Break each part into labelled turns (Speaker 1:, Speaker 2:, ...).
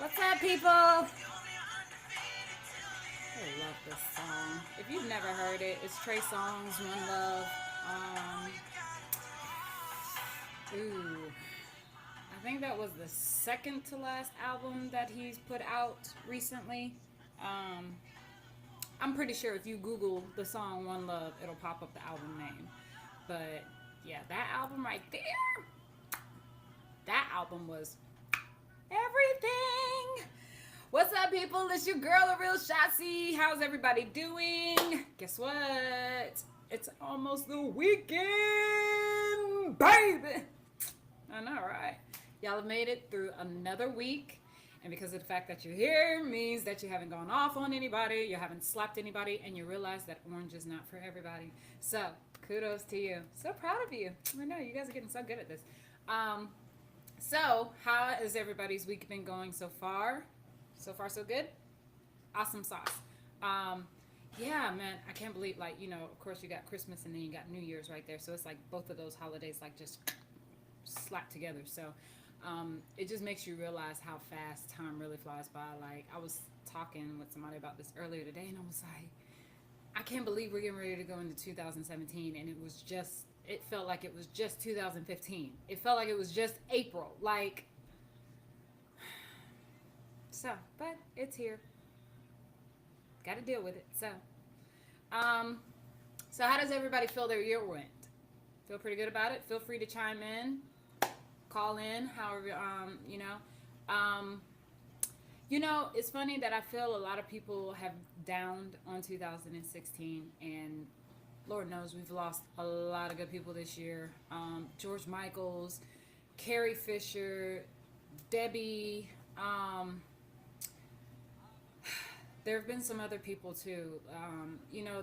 Speaker 1: What's up, people? I love this song. If you've never heard it, it's Trey Songz, One Love. Ooh, I think that was the second to last album that he's put out recently. Um, I'm pretty sure if you Google the song One Love, it'll pop up the album name. But yeah, that album right there, that album was everything. What's up, people? It's your girl, theRealShotzie. How's everybody doing? Guess what? It's almost the weekend, baby. I know, right? Y'all have made it through another week. And because of the fact that you're here means that you haven't gone off on anybody, you haven't slapped anybody, and you realize that orange is not for everybody. So, kudos to you. So proud of you. I know, you guys are getting so good at this. So, how has everybody's week been going so far? So far, so good. Awesome sauce. Yeah, man, I can't believe, like, of course you got Christmas and then you got New Year's right there. So it's like both of those holidays, like, just slapped together. So it just makes you realize how fast time really flies by. Like, I was talking with somebody about this earlier today, and I was like, I can't believe we're getting ready to go into 2017, and it felt like it was just 2015. It felt like it was just April. Like, so, but it's here. Got to deal with it. Um, so how does everybody feel their year went? Feel pretty good about it? Feel free to chime in, call in, however, it's funny that I feel a lot of people have downed on 2016, and Lord knows we've lost a lot of good people this year. George Michaels, Carrie Fisher, Debbie, there have been some other people too.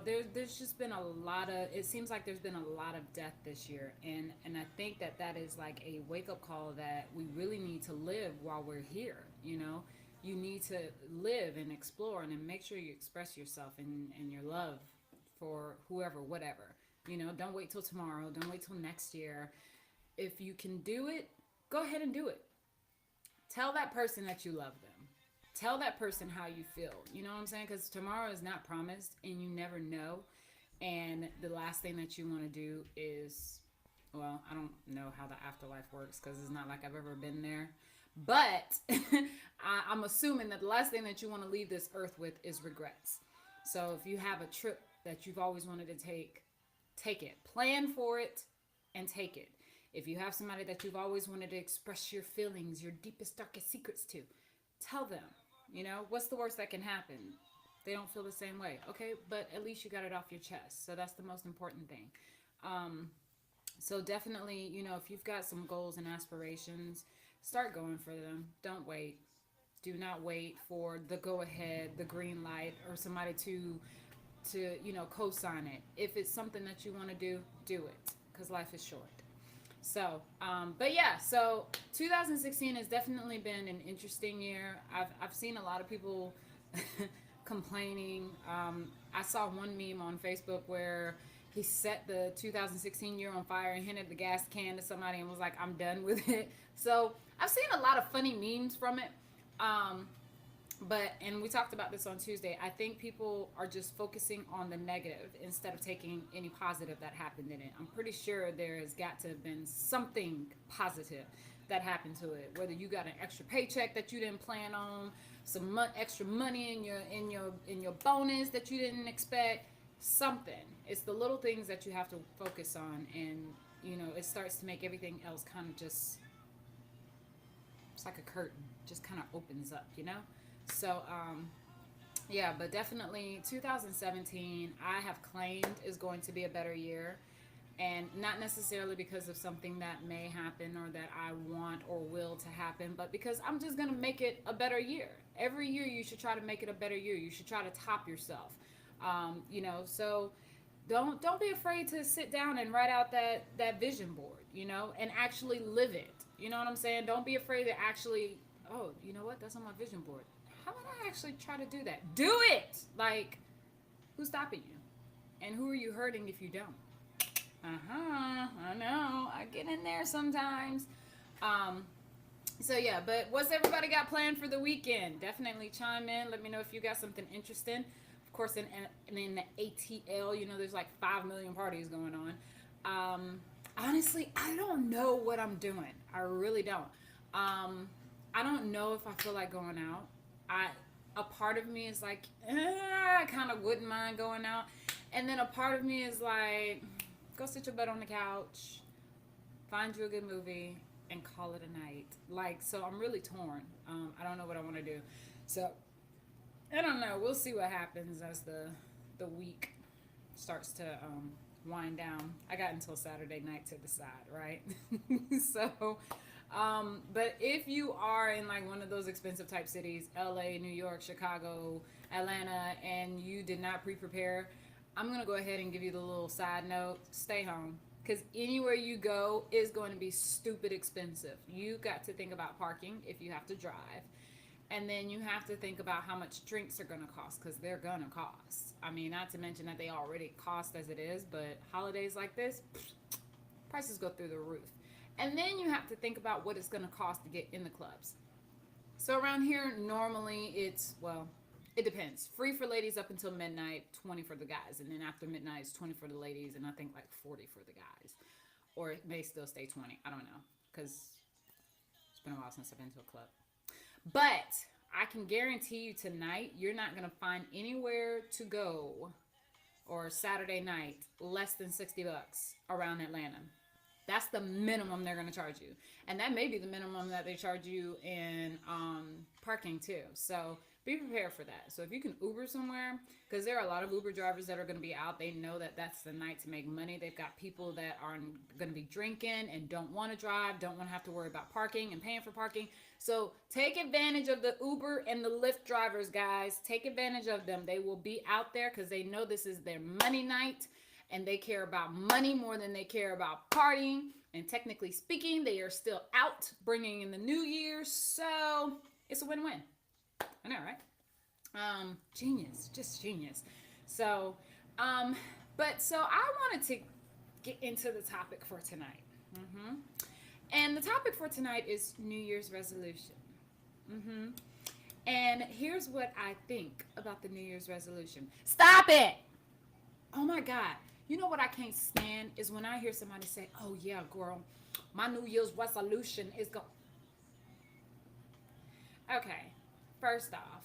Speaker 1: There's just been a lot of. It seems like there's been a lot of death this year, and I think that is like a wake up call that we really need to live while we're here. You need to live and explore, and then make sure you express yourself and your love for whoever, whatever. Don't wait till tomorrow. Don't wait till next year. If you can do it, go ahead and do it. Tell that person that you love them. Tell that person how you feel. You know what I'm saying? Because tomorrow is not promised, and you never know. And the last thing that you want to do is, well, I don't know how the afterlife works because it's not like I've ever been there. But I'm assuming that the last thing that you want to leave this earth with is regrets. So if you have a trip that you've always wanted to take it. Plan for it and take it. If you have somebody that you've always wanted to express your feelings, your deepest, darkest secrets to, tell them. What's the worst that can happen? They don't feel the same way. Okay, but at least you got it off your chest. So that's the most important thing. So definitely, if you've got some goals and aspirations, start going for them. Don't wait. Do not wait for the go ahead, the green light, or somebody to co-sign it. If it's something that you want to do it, because life is short. So, but yeah, so 2016 has definitely been an interesting year. I've seen a lot of people complaining. I saw one meme on Facebook where he set the 2016 year on fire and handed the gas can to somebody and was like, I'm done with it. So I've seen a lot of funny memes from it. And we talked about this on Tuesday, I think people are just focusing on the negative instead of taking any positive that happened in it. I'm pretty sure there has got to have been something positive that happened to it. Whether you got an extra paycheck that you didn't plan on, some extra money in your bonus that you didn't expect, something. It's the little things that you have to focus on, and it starts to make everything else kind of just, it's like a curtain, just kind of opens up, So, yeah, but definitely 2017, I have claimed is going to be a better year. And not necessarily because of something that may happen or that I want or will to happen, but because I'm just going to make it a better year. Every year you should try to make it a better year. You should try to top yourself. So don't be afraid to sit down and write out that vision board, and actually live it. You know what I'm saying? Don't be afraid to actually, oh, you know what? That's on my vision board. How would I actually try to do that? Do it! Like, who's stopping you? And who are you hurting if you don't? I know. I get in there sometimes. So yeah, but what's everybody got planned for the weekend? Definitely chime in. Let me know if you got something interesting. Of course, in the ATL, there's like 5 million parties going on. Honestly, I don't know what I'm doing. I really don't. I don't know if I feel like going out. I A part of me is like, I kind of wouldn't mind going out, and then a part of me is like, go sit your butt on the couch, find you a good movie, and call it a night. Like, so I'm really torn. I don't know what I want to do. So I don't know. We'll see what happens as the week starts to wind down. I got until Saturday night to decide, right? So, but if you are in like one of those expensive type cities, LA, New York, Chicago, Atlanta, and you did not pre-prepare, I'm going to go ahead and give you the little side note. Stay home. Because anywhere you go is going to be stupid expensive. You got to think about parking if you have to drive. And then you have to think about how much drinks are going to cost, because they're going to cost. I mean, not to mention that they already cost as it is, but holidays like this, prices go through the roof. And then you have to think about what it's going to cost to get in the clubs. So around here, normally it's, well, it depends. Free for ladies up until midnight, 20 for the guys. And then after midnight, it's 20 for the ladies, and I think like 40 for the guys. Or it may still stay 20. I don't know, because it's been a while since I've been to a club. But I can guarantee you tonight, you're not going to find anywhere to go, or Saturday night, less than $60 around Atlanta. That's the minimum they're going to charge you. And that may be the minimum that they charge you in parking too. So be prepared for that. So if you can Uber somewhere, because there are a lot of Uber drivers that are going to be out. They know that that's the night to make money. They've got people that are going to be drinking and don't want to drive, don't want to have to worry about parking and paying for parking. So take advantage of the Uber and the Lyft drivers, guys. Take advantage of them. They will be out there because they know this is their money night, and they care about money more than they care about partying. And technically speaking, they are still out bringing in the new year. So it's a win-win. I know, right? Genius, just genius. So, so I wanted to get into the topic for tonight. And the topic for tonight is New Year's resolution. And here's what I think about the New Year's resolution. Stop it! Oh my God. You know what I can't stand is when I hear somebody say, oh yeah, girl, my New Year's resolution is go. Okay, first off,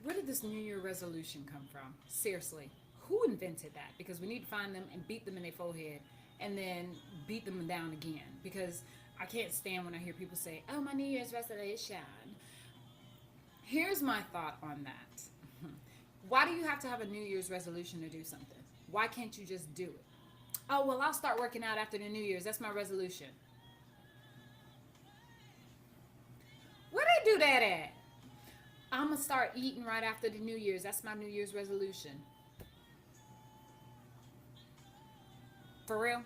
Speaker 1: where did this New Year resolution come from? Seriously, who invented that? Because we need to find them and beat them in their forehead and then beat them down again. Because I can't stand when I hear people say, oh, my New Year's resolution. Here's my thought on that. Why do you have to have a New Year's resolution to do something? Why can't you just do it? Oh, well, I'll start working out after the New Year's. That's my resolution. Where they do that at? I'm going to start eating right after the New Year's. That's my New Year's resolution. For real?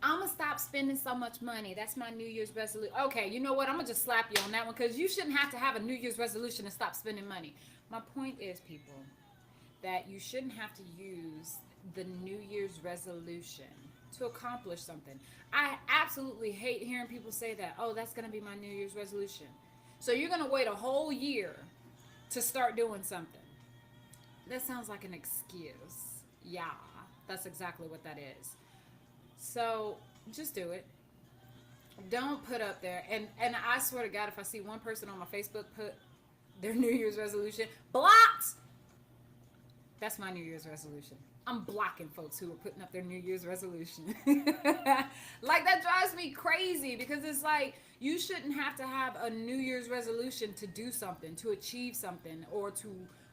Speaker 1: I'm going to stop spending so much money. That's my New Year's resolution. Okay, you know what? I'm going to just slap you on that one, because you shouldn't have to have a New Year's resolution to stop spending money. My point is, people, that you shouldn't have to use the New Year's resolution to accomplish something. I absolutely hate hearing people say that, oh, that's going to be my New Year's resolution. So you're going to wait a whole year to start doing something. That sounds like an excuse. Yeah, that's exactly what that is. So just do it. Don't put up there. And I swear to God, if I see one person on my Facebook put their New Year's resolution, blocked! That's my New Year's resolution. I'm blocking folks who are putting up their New Year's resolution. Like, that drives me crazy, because it's like, you shouldn't have to have a New Year's resolution to do something, to achieve something, or to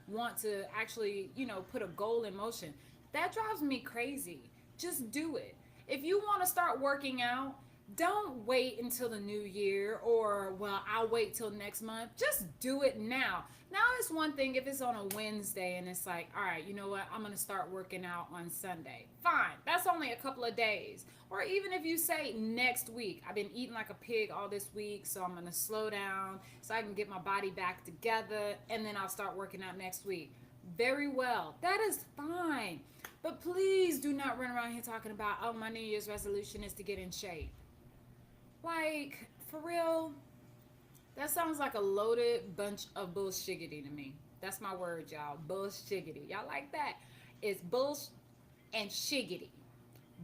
Speaker 1: want to actually, put a goal in motion. That drives me crazy. Just do it. If you want to start working out, don't wait until the new year, or, well, I'll wait till next month. Just do it now. Now, it's one thing if it's on a Wednesday and it's like, all right, you know what? I'm going to start working out on Sunday. Fine. That's only a couple of days. Or even if you say next week, I've been eating like a pig all this week, so I'm going to slow down so I can get my body back together, and then I'll start working out next week. Very well. That is fine. But please do not run around here talking about, oh, my New Year's resolution is to get in shape. Like, like, for real, that sounds like a loaded bunch of bullshiggity to me. That's my word, y'all. Bullshiggity. Y'all like that? It's bull and shiggity.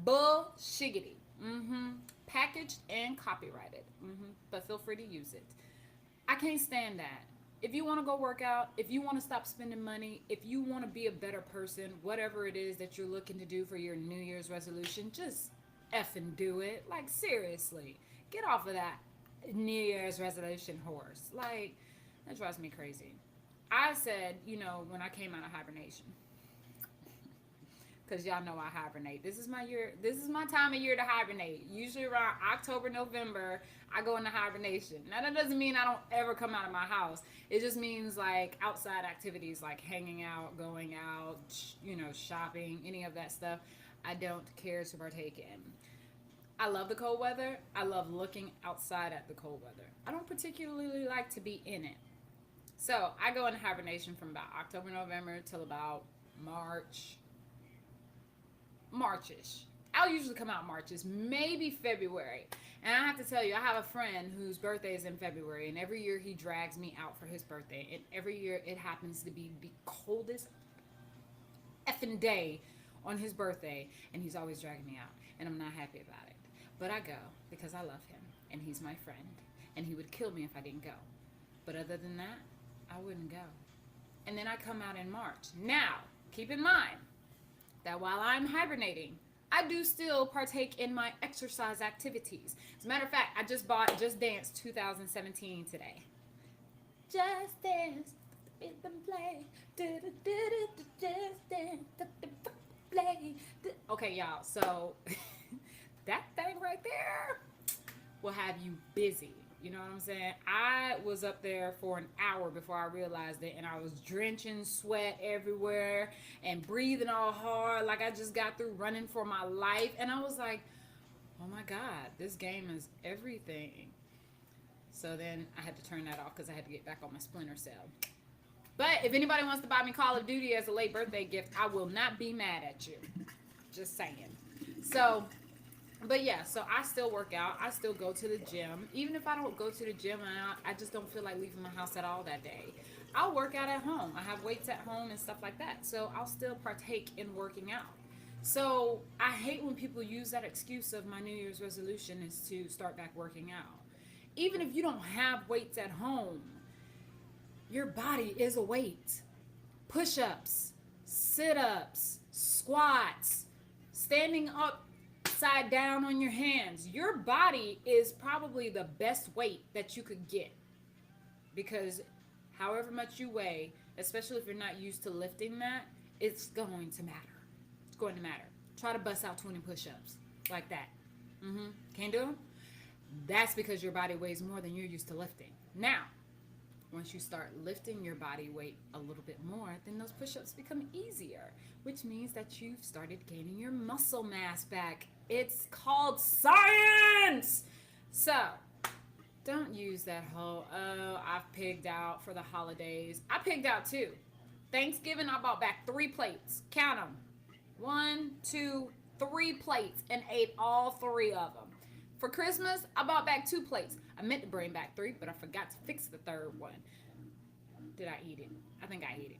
Speaker 1: Bullshiggity. Mm-hmm. Packaged and copyrighted. Mm-hmm. But feel free to use it. I can't stand that. If you want to go work out, if you want to stop spending money, if you want to be a better person, whatever it is that you're looking to do for your New Year's resolution, just effing do it. Like, seriously. Get off of that New Year's resolution horse. Like, that drives me crazy. I said, when I came out of hibernation, because y'all know I hibernate. This is my year. This is my time of year to hibernate. Usually around October, November, I go into hibernation. Now that doesn't mean I don't ever come out of my house. It just means like outside activities, like hanging out, going out, shopping, any of that stuff. I don't care to partake in. I love the cold weather. I love looking outside at the cold weather. I don't particularly like to be in it. So I go into hibernation from about October, November till about Marchish. I'll usually come out Marchish, maybe February. And I have to tell you, I have a friend whose birthday is in February, and every year he drags me out for his birthday. And every year it happens to be the coldest effing day on his birthday, and he's always dragging me out. And I'm not happy about it. But I go because I love him, and he's my friend. And he would kill me if I didn't go. But other than that, I wouldn't go. And then I come out in March. Now, keep in mind that while I'm hibernating, I do still partake in my exercise activities. As a matter of fact, I just bought Just Dance 2017 today. Just Dance, play. Just Dance, play. Okay, y'all, so that thing right there will have you busy. You know what I'm saying? I was up there for an hour before I realized it, and I was drenching sweat everywhere and breathing all hard like I just got through running for my life. And I was like, oh my God, this game is everything. So then I had to turn that off because I had to get back on my Splinter Cell. But if anybody wants to buy me Call of Duty as a late birthday gift, I will not be mad at you. Just saying. But yeah, so I still work out. I still go to the gym. Even if I don't go to the gym and I just don't feel like leaving my house at all that day, I'll work out at home. I have weights at home and stuff like that. So I'll still partake in working out. So I hate when people use that excuse of my New Year's resolution is to start back working out. Even if you don't have weights at home, your body is a weight. Push-ups, sit-ups, squats, standing up upside down on your hands. Your body is probably the best weight that you could get, because however much you weigh, especially if you're not used to lifting that, it's going to matter. It's going to matter. Try to bust out 20 push-ups like that. Can't do them? That's because your body weighs more than you're used to lifting. Now, once you start lifting your body weight a little bit more, then those push-ups become easier, which means that you've started gaining your muscle mass back. It's called science! So, don't use that whole, oh, I've pigged out for the holidays. I pigged out too. Thanksgiving, I bought back 3 plates. Count them. 1, 2, 3 plates and ate all 3 of them. For Christmas, I bought back 2 plates. I meant to bring back 3, but I forgot to fix the 3rd one. Did I eat it? I think I ate it.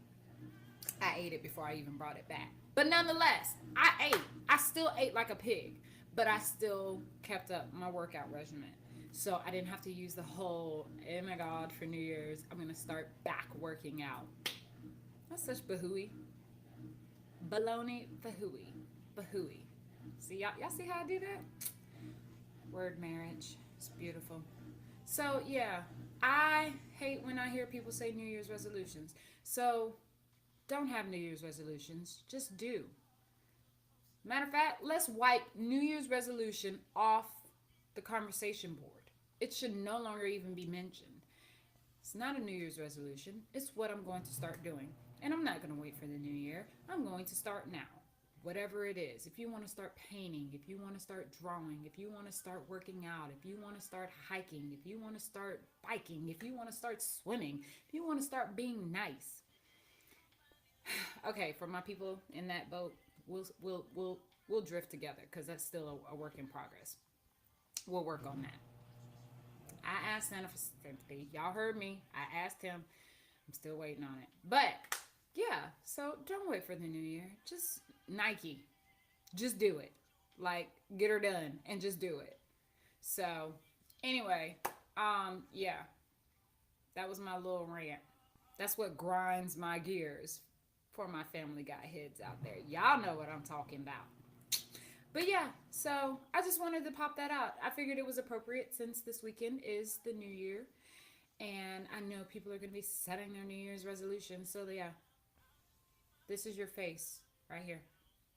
Speaker 1: I ate it before I even brought it back. But nonetheless, I ate. I still ate like a pig, but I still kept up my workout regimen. So I didn't have to use the whole, oh my God, for New Year's, I'm going to start back working out. That's such bahooey. Baloney, bahooey. Bahooey. See, y'all see how I do that? Word marriage. It's beautiful. So, yeah, I hate when I hear people say New Year's resolutions. So, don't have New Year's resolutions. Just do. Matter of fact, let's wipe New Year's resolution off the conversation board. It should no longer even be mentioned. It's not a New Year's resolution. It's what I'm going to start doing. And I'm not going to wait for the new year. I'm going to start now. Whatever it is. If you want to start painting, if you want to start drawing, if you want to start working out, if you want to start hiking, if you want to start biking, if you want to start swimming, if you want to start being nice. Okay, for my people in that boat, we'll drift together because that's still a work in progress. We'll work on that. I asked Santa for sympathy. Y'all heard me. I asked him. I'm still waiting on it. But yeah, so don't wait for the new year. Just Nike. Just do it. Like, get her done and just do it. So anyway, yeah, that was my little rant. That's what grinds my gears for my Family Guy heads out there. Y'all know what I'm talking about. But yeah, so I just wanted to pop that out. I figured it was appropriate since this weekend is the new year. And I know people are going to be setting their New Year's resolutions. So yeah, this is your face right here.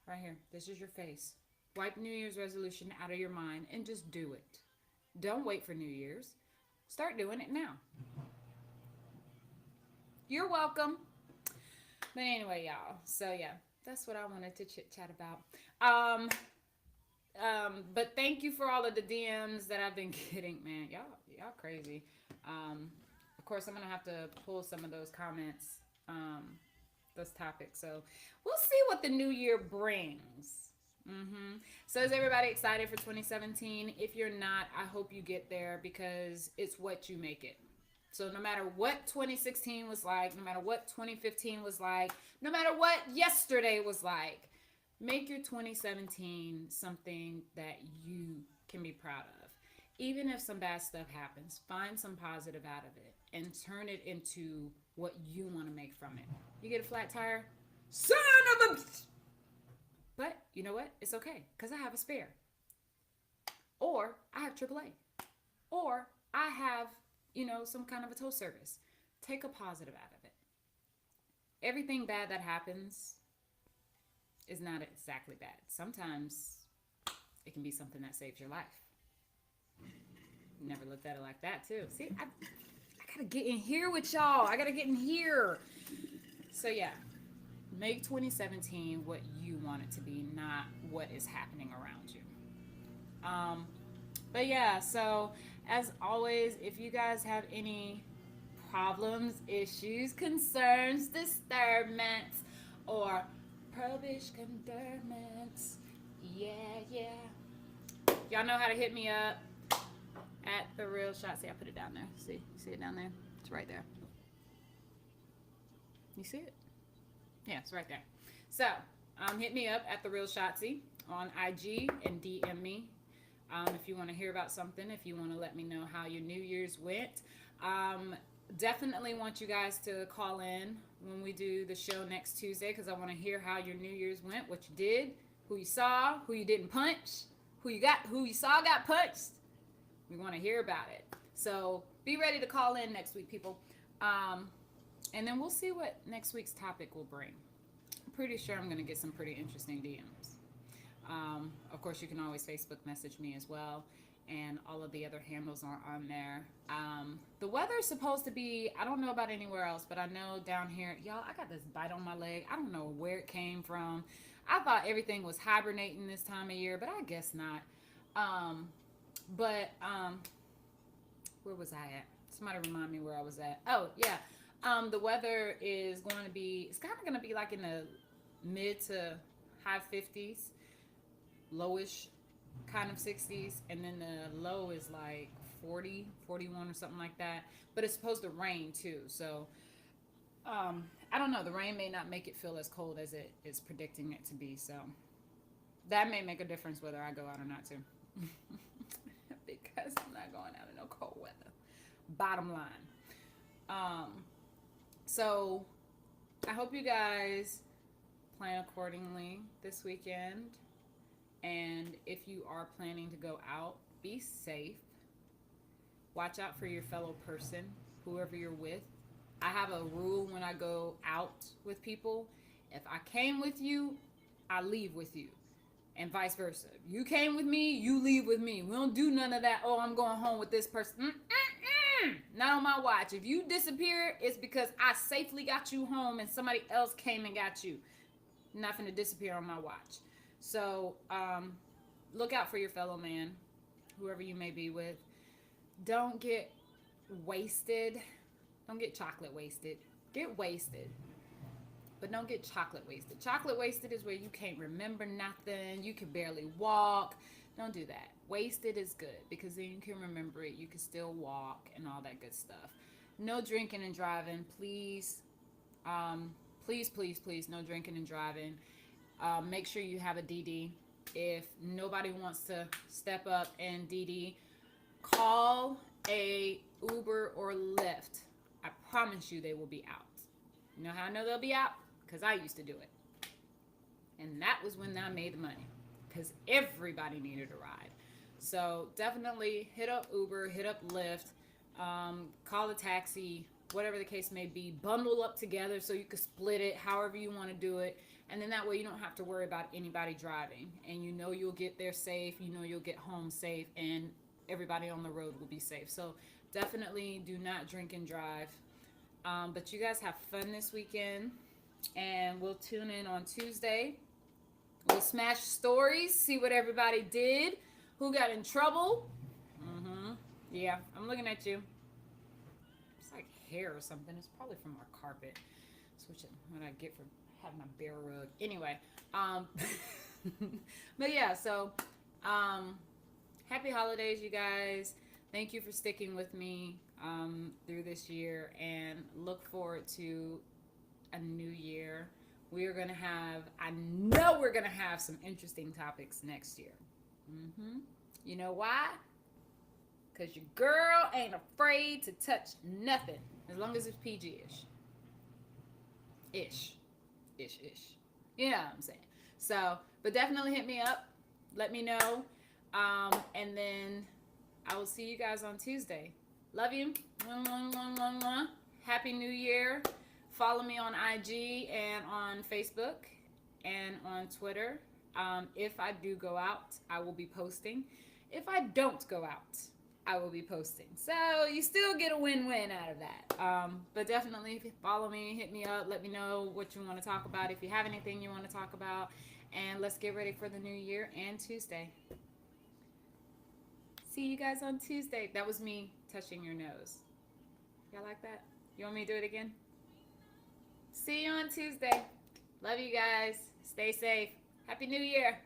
Speaker 1: Right here. This is your face. Wipe New Year's resolution out of your mind and just do it. Don't wait for New Year's. Start doing it now. You're welcome. But anyway, y'all. So yeah, that's what I wanted to chit chat about. But thank you for all of the DMs that I've been getting, man. Y'all crazy. Of course, I'm gonna have to pull some of those comments, those topics. So we'll see what the new year brings. So is everybody excited for 2017? If you're not, I hope you get there because it's what you make it. So no matter what 2016 was like, no matter what 2015 was like, no matter what yesterday was like, make your 2017 something that you can be proud of. Even if some bad stuff happens, find some positive out of it and turn it into what you want to make from it. You get a flat tire? Son of a... But you know what? It's okay because I have a spare. Or I have AAA. Or I have, some kind of a tow service. Take a positive out of it. Everything bad that happens is not exactly bad. Sometimes it can be something that saves your life. Never looked at it like that too. See, I gotta get in here with y'all. I gotta get in here. So yeah, make 2017 what you want it to be, not what is happening around you. But yeah, so as always, if you guys have any problems, issues, concerns, disturbance, or prohibition condemnments, yeah, y'all know how to hit me up at theRealShotzie. I put it down there. See it down there? It's right there. You see it? Yeah, it's right there. So hit me up at theRealShotzie on IG and DM me if you want to hear about something, if you want to let me know how your New Year's went. Definitely want you guys to call in when we do the show next Tuesday because I want to hear how your New Year's went, what you did, who you saw, who you didn't punch, who you saw got punched. We want to hear about it. So be ready to call in next week, people. And then we'll see what next week's topic will bring. I'm pretty sure I'm going to get some pretty interesting DMs. Of course, you can always Facebook message me as well. And all of the other handles are on there. The weather is supposed to be, I don't know about anywhere else, but I know down here, y'all, I got this bite on my leg. I don't know where it came from. I thought everything was hibernating this time of year, but I guess not. Where was I at? Somebody remind me where I was at. Oh, yeah. The weather is going to be, it's kind of going to be like in the mid to high 50s, lowish kind of 60s, and then the low is like 40, 41 or something like that. But it's supposed to rain too. So, I don't know. The rain may not make it feel as cold as it is predicting it to be. So, that may make a difference whether I go out or not too. Because I'm not going out in no cold weather. Bottom line. So I hope you guys plan accordingly this weekend. And if you are planning to go out, be safe. Watch out for your fellow person, whoever you're with. I have a rule when I go out with people. If I came with you, I leave with you. And vice versa. You came with me, you leave with me. We don't do none of that, oh, I'm going home with this person. Not on my watch. If you disappear, it's because I safely got you home and somebody else came and got you. Not finna disappear on my watch. So, look out for your fellow man, whoever you may be with. Don't get wasted. Don't get chocolate wasted. Get wasted. But don't get chocolate wasted. Chocolate wasted is where you can't remember nothing. You can barely walk. Don't do that. Wasted is good because then you can remember it. You can still walk and all that good stuff. No drinking and driving, please. Please, please, please, no drinking and driving. Make sure you have a DD. If nobody wants to step up and DD, call a Uber or Lyft. I promise you they will be out. You know how I know they'll be out? Because I used to do it. And that was when I made the money. Because everybody needed a ride. So definitely hit up Uber, hit up Lyft, call a taxi, whatever the case may be. Bundle up together so you can split it however you want to do it. And then that way you don't have to worry about anybody driving. And you know you'll get there safe. You know you'll get home safe. And everybody on the road will be safe. So definitely do not drink and drive. But you guys have fun this weekend. And we'll tune in on Tuesday. We'll smash stories, see what everybody did, who got in trouble. Yeah, I'm looking at you. It's like hair or something. It's probably from our carpet. That's what I get for having my bare rug. Anyway, but yeah, so happy holidays, you guys. Thank you for sticking with me through this year, and look forward to a new year. We are going to have, I know we're going to have some interesting topics next year. You know why? Because your girl ain't afraid to touch nothing. As long as it's PG-ish. Ish. You know what I'm saying? So, but definitely hit me up. Let me know. And then I will see you guys on Tuesday. Love you. Happy New Year. Follow me on IG and on Facebook and on Twitter. If I do go out, I will be posting. If I don't go out, I will be posting. So you still get a win-win out of that. But definitely follow me, hit me up, let me know what you want to talk about. If you have anything you want to talk about. And let's get ready for the new year and Tuesday. See you guys on Tuesday. That was me touching your nose. Y'all like that? You want me to do it again? See you on Tuesday. Love you guys. Stay safe. Happy New Year.